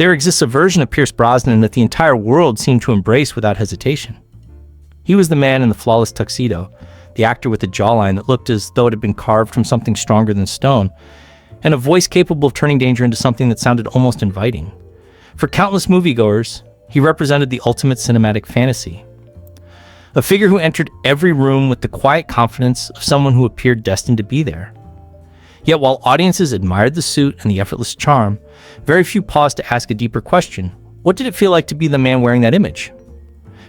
There exists a version of Pierce Brosnan that the entire world seemed to embrace without hesitation. He was the man in the flawless tuxedo, the actor with a jawline that looked as though it had been carved from something stronger than stone, and a voice capable of turning danger into something that sounded almost inviting. For countless moviegoers, he represented the ultimate cinematic fantasy. A figure who entered every room with the quiet confidence of someone who appeared destined to be there. Yet while audiences admired the suit and the effortless charm, very few paused to ask a deeper question. What did it feel like to be the man wearing that image?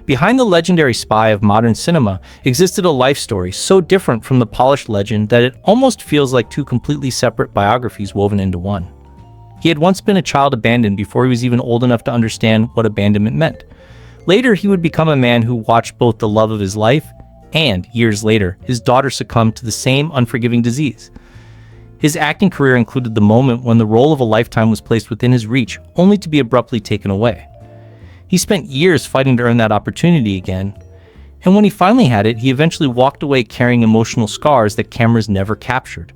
Behind the legendary spy of modern cinema existed a life story so different from the polished legend that it almost feels like two completely separate biographies woven into one. He had once been a child abandoned before he was even old enough to understand what abandonment meant. Later, he would become a man who watched both the love of his life and, years later, his daughter succumb to the same unforgiving disease. His acting career included the moment when the role of a lifetime was placed within his reach, only to be abruptly taken away. He spent years fighting to earn that opportunity again, and when he finally had it, he eventually walked away carrying emotional scars that cameras never captured.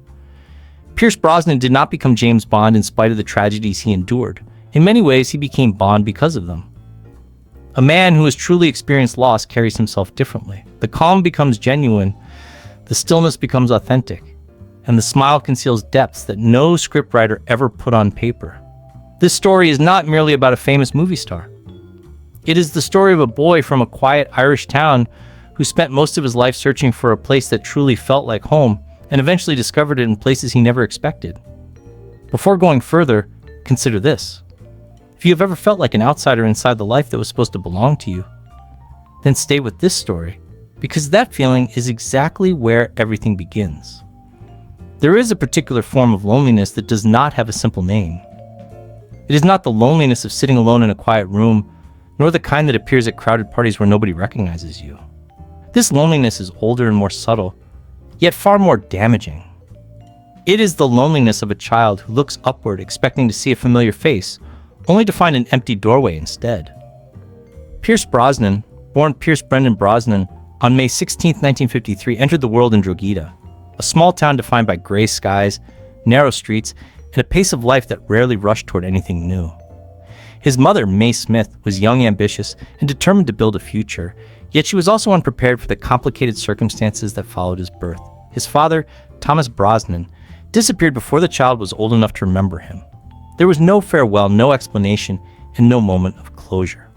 Pierce Brosnan did not become James Bond in spite of the tragedies he endured. In many ways, he became Bond because of them. A man who has truly experienced loss carries himself differently. The calm becomes genuine, the stillness becomes authentic, and the smile conceals depths that no scriptwriter ever put on paper. This story is not merely about a famous movie star. It is the story of a boy from a quiet Irish town who spent most of his life searching for a place that truly felt like home and eventually discovered it in places he never expected. Before going further, consider this. If you have ever felt like an outsider inside the life that was supposed to belong to you, then stay with this story, because that feeling is exactly where everything begins. There is a particular form of loneliness that does not have a simple name. It is not the loneliness of sitting alone in a quiet room, nor the kind that appears at crowded parties where nobody recognizes you. This loneliness is older and more subtle, yet far more damaging. It is the loneliness of a child who looks upward expecting to see a familiar face, only to find an empty doorway instead. Pierce Brosnan, born Pierce Brendan Brosnan, on May 16, 1953, entered the world in Drogheda, a small town defined by gray skies, narrow streets, and a pace of life that rarely rushed toward anything new. His mother, Mae Smith, was young, ambitious, and determined to build a future, yet she was also unprepared for the complicated circumstances that followed his birth. His father, Thomas Brosnan, disappeared before the child was old enough to remember him. There was no farewell, no explanation, and no moment of closure.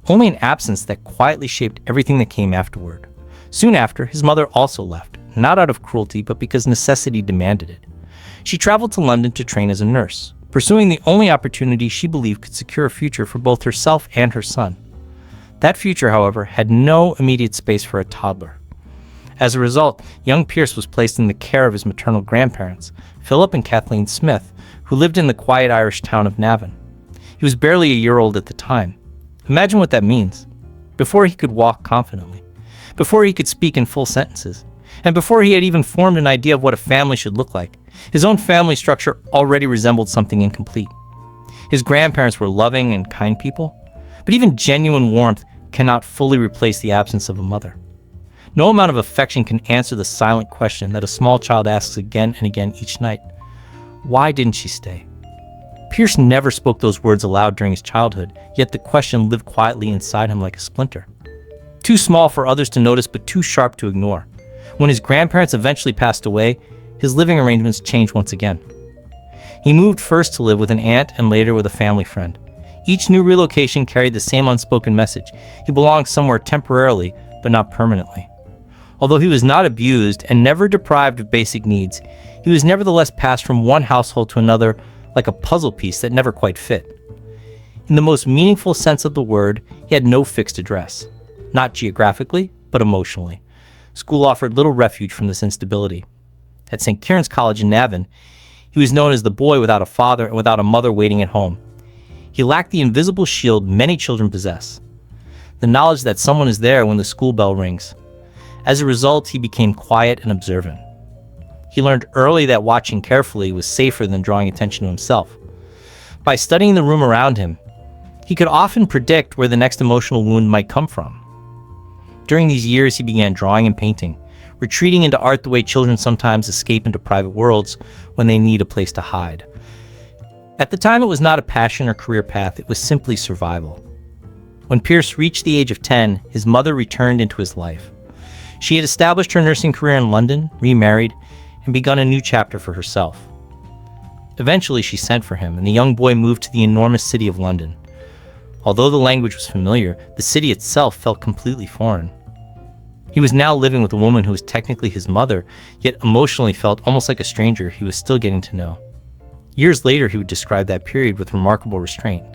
Only an absence that quietly shaped everything that came afterward. Soon after, his mother also left, not out of cruelty, but because necessity demanded it. She traveled to London to train as a nurse, pursuing the only opportunity she believed could secure a future for both herself and her son. That future, however, had no immediate space for a toddler. As a result, young Pierce was placed in the care of his maternal grandparents, Philip and Kathleen Smith, who lived in the quiet Irish town of Navan. He was barely a year old at the time. Imagine what that means. Before he could walk confidently, before he could speak in full sentences, and before he had even formed an idea of what a family should look like, his own family structure already resembled something incomplete. His grandparents were loving and kind people, but even genuine warmth cannot fully replace the absence of a mother. No amount of affection can answer the silent question that a small child asks again and again each night. Why didn't she stay? Pierce never spoke those words aloud during his childhood, yet the question lived quietly inside him like a splinter. Too small for others to notice, but too sharp to ignore. When his grandparents eventually passed away, his living arrangements changed once again. He moved first to live with an aunt and later with a family friend. Each new relocation carried the same unspoken message. He belonged somewhere temporarily, but not permanently. Although he was not abused and never deprived of basic needs, he was nevertheless passed from one household to another like a puzzle piece that never quite fit. In the most meaningful sense of the word, he had no fixed address. Not geographically, but emotionally. School offered little refuge from this instability. At St. Kieran's College in Navan, he was known as the boy without a father and without a mother waiting at home. He lacked the invisible shield many children possess, the knowledge that someone is there when the school bell rings. As a result, he became quiet and observant. He learned early that watching carefully was safer than drawing attention to himself. By studying the room around him, he could often predict where the next emotional wound might come from. During these years, he began drawing and painting, retreating into art the way children sometimes escape into private worlds when they need a place to hide. At the time, it was not a passion or career path, it was simply survival. When Pierce reached the age of 10, his mother returned into his life. She had established her nursing career in London, remarried, and begun a new chapter for herself. Eventually, she sent for him, and the young boy moved to the enormous city of London. Although the language was familiar, the city itself felt completely foreign. He was now living with a woman who was technically his mother, yet emotionally felt almost like a stranger he was still getting to know. Years later, he would describe that period with remarkable restraint.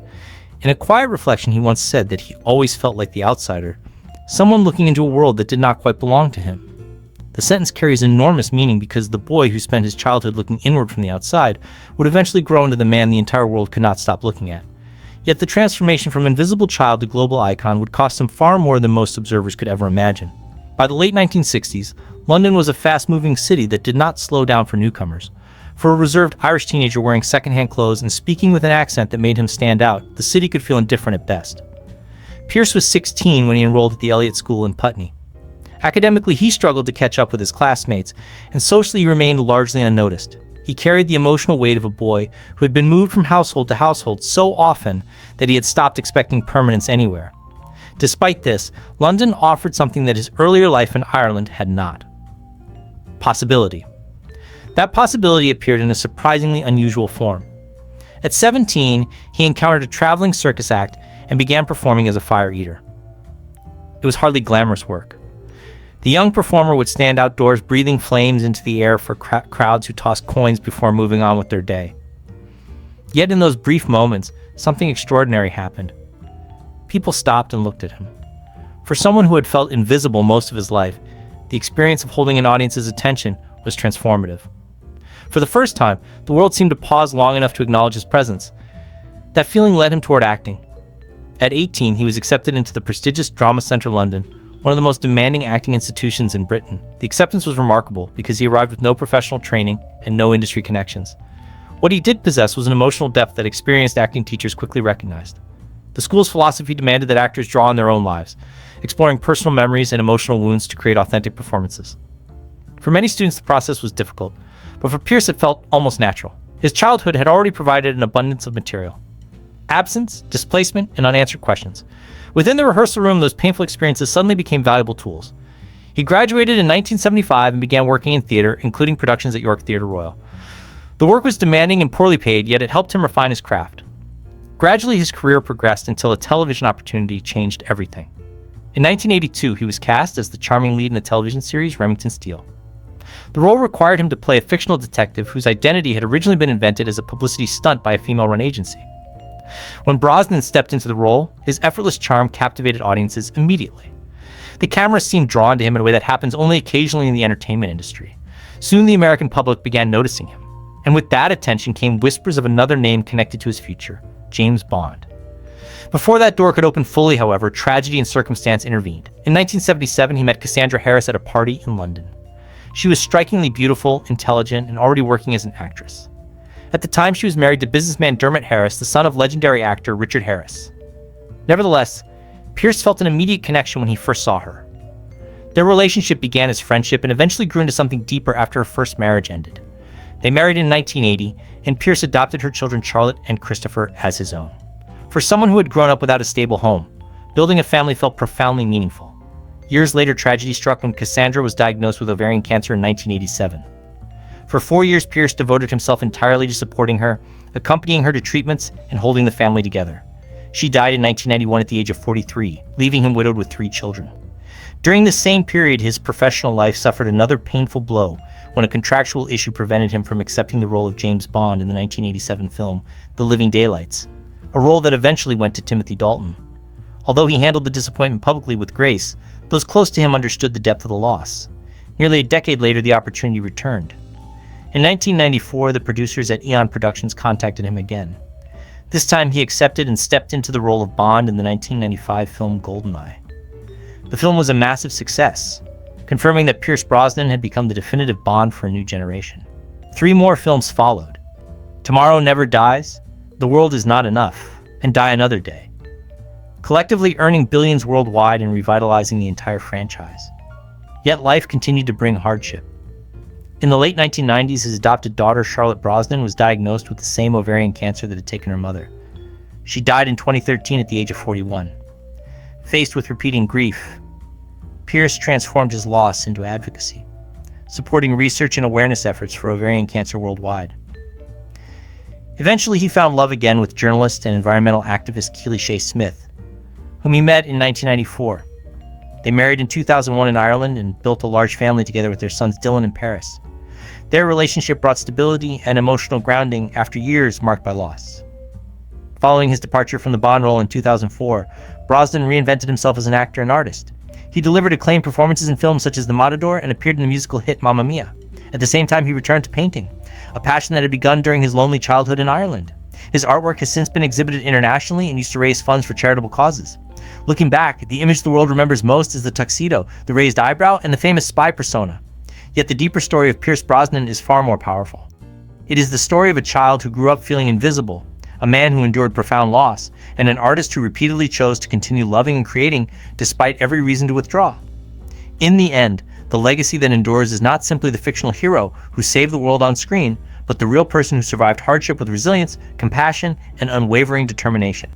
In a quiet reflection, he once said that he always felt like the outsider, someone looking into a world that did not quite belong to him. The sentence carries enormous meaning because the boy who spent his childhood looking inward from the outside would eventually grow into the man the entire world could not stop looking at. Yet the transformation from invisible child to global icon would cost him far more than most observers could ever imagine. By the late 1960s, London was a fast-moving city that did not slow down for newcomers. For a reserved Irish teenager wearing secondhand clothes and speaking with an accent that made him stand out, the city could feel indifferent at best. Pierce was 16 when he enrolled at the Elliott School in Putney. Academically, he struggled to catch up with his classmates, and socially he remained largely unnoticed. He carried the emotional weight of a boy who had been moved from household to household so often that he had stopped expecting permanence anywhere. Despite this, London offered something that his earlier life in Ireland had not: possibility. That possibility appeared in a surprisingly unusual form. At 17, he encountered a traveling circus act and began performing as a fire eater. It was hardly glamorous work. The young performer would stand outdoors breathing flames into the air for crowds who tossed coins before moving on with their day. Yet in those brief moments, something extraordinary happened. People stopped and looked at him. For someone who had felt invisible most of his life, the experience of holding an audience's attention was transformative. For the first time, the world seemed to pause long enough to acknowledge his presence. That feeling led him toward acting. At 18, he was accepted into the prestigious Drama Centre London, one of the most demanding acting institutions in Britain. The acceptance was remarkable because he arrived with no professional training and no industry connections. What he did possess was an emotional depth that experienced acting teachers quickly recognized. The school's philosophy demanded that actors draw on their own lives, exploring personal memories and emotional wounds to create authentic performances. For many students, the process was difficult, but for Pierce it felt almost natural. His childhood had already provided an abundance of material. Absence, displacement, and unanswered questions. Within the rehearsal room, those painful experiences suddenly became valuable tools. He graduated in 1975 and began working in theater, including productions at York Theatre Royal. The work was demanding and poorly paid, yet it helped him refine his craft. Gradually, his career progressed until a television opportunity changed everything. In 1982, he was cast as the charming lead in the television series Remington Steele. The role required him to play a fictional detective whose identity had originally been invented as a publicity stunt by a female-run agency. When Brosnan stepped into the role, his effortless charm captivated audiences immediately. The camera seemed drawn to him in a way that happens only occasionally in the entertainment industry. Soon the American public began noticing him, and with that attention came whispers of another name connected to his future: James Bond. Before that door could open fully, however, tragedy and circumstance intervened. In 1977, he met Cassandra Harris at a party in London. She was strikingly beautiful, intelligent, and already working as an actress. At the time, she was married to businessman Dermot Harris, the son of legendary actor Richard Harris. Nevertheless, Pierce felt an immediate connection when he first saw her. Their relationship began as friendship and eventually grew into something deeper after her first marriage ended. They married in 1980, and Pierce adopted her children Charlotte and Christopher as his own. For someone who had grown up without a stable home, building a family felt profoundly meaningful. Years later, tragedy struck when Cassandra was diagnosed with ovarian cancer in 1987. For 4 years, Pierce devoted himself entirely to supporting her, accompanying her to treatments, and holding the family together. She died in 1991 at the age of 43, leaving him widowed with 3 children. During the same period, his professional life suffered another painful blow when a contractual issue prevented him from accepting the role of James Bond in the 1987 film The Living Daylights, a role that eventually went to Timothy Dalton. Although he handled the disappointment publicly with grace, those close to him understood the depth of the loss. Nearly a decade later, the opportunity returned. In 1994, the producers at Eon Productions contacted him again. This time, he accepted and stepped into the role of Bond in the 1995 film GoldenEye. The film was a massive success, confirming that Pierce Brosnan had become the definitive Bond for a new generation. 3 more films followed: Tomorrow Never Dies, The World Is Not Enough, and Die Another Day, collectively earning billions worldwide and revitalizing the entire franchise. Yet life continued to bring hardship. In the late 1990s, his adopted daughter, Charlotte Brosnan, was diagnosed with the same ovarian cancer that had taken her mother. She died in 2013 at the age of 41. Faced with repeating grief, Pierce transformed his loss into advocacy, supporting research and awareness efforts for ovarian cancer worldwide. Eventually, he found love again with journalist and environmental activist Keely Shea Smith, whom he met in 1994. They married in 2001 in Ireland and built a large family together with their sons Dylan and Paris. Their relationship brought stability and emotional grounding after years marked by loss. Following his departure from the Bond role in 2004, Brosnan reinvented himself as an actor and artist. He delivered acclaimed performances in films such as The Matador and appeared in the musical hit Mamma Mia. At the same time, he returned to painting, a passion that had begun during his lonely childhood in Ireland. His artwork has since been exhibited internationally and used to raise funds for charitable causes. Looking back, the image the world remembers most is the tuxedo, the raised eyebrow, and the famous spy persona. Yet the deeper story of Pierce Brosnan is far more powerful. It is the story of a child who grew up feeling invisible, a man who endured profound loss, and an artist who repeatedly chose to continue loving and creating despite every reason to withdraw. In the end, the legacy that endures is not simply the fictional hero who saved the world on screen, but the real person who survived hardship with resilience, compassion, and unwavering determination.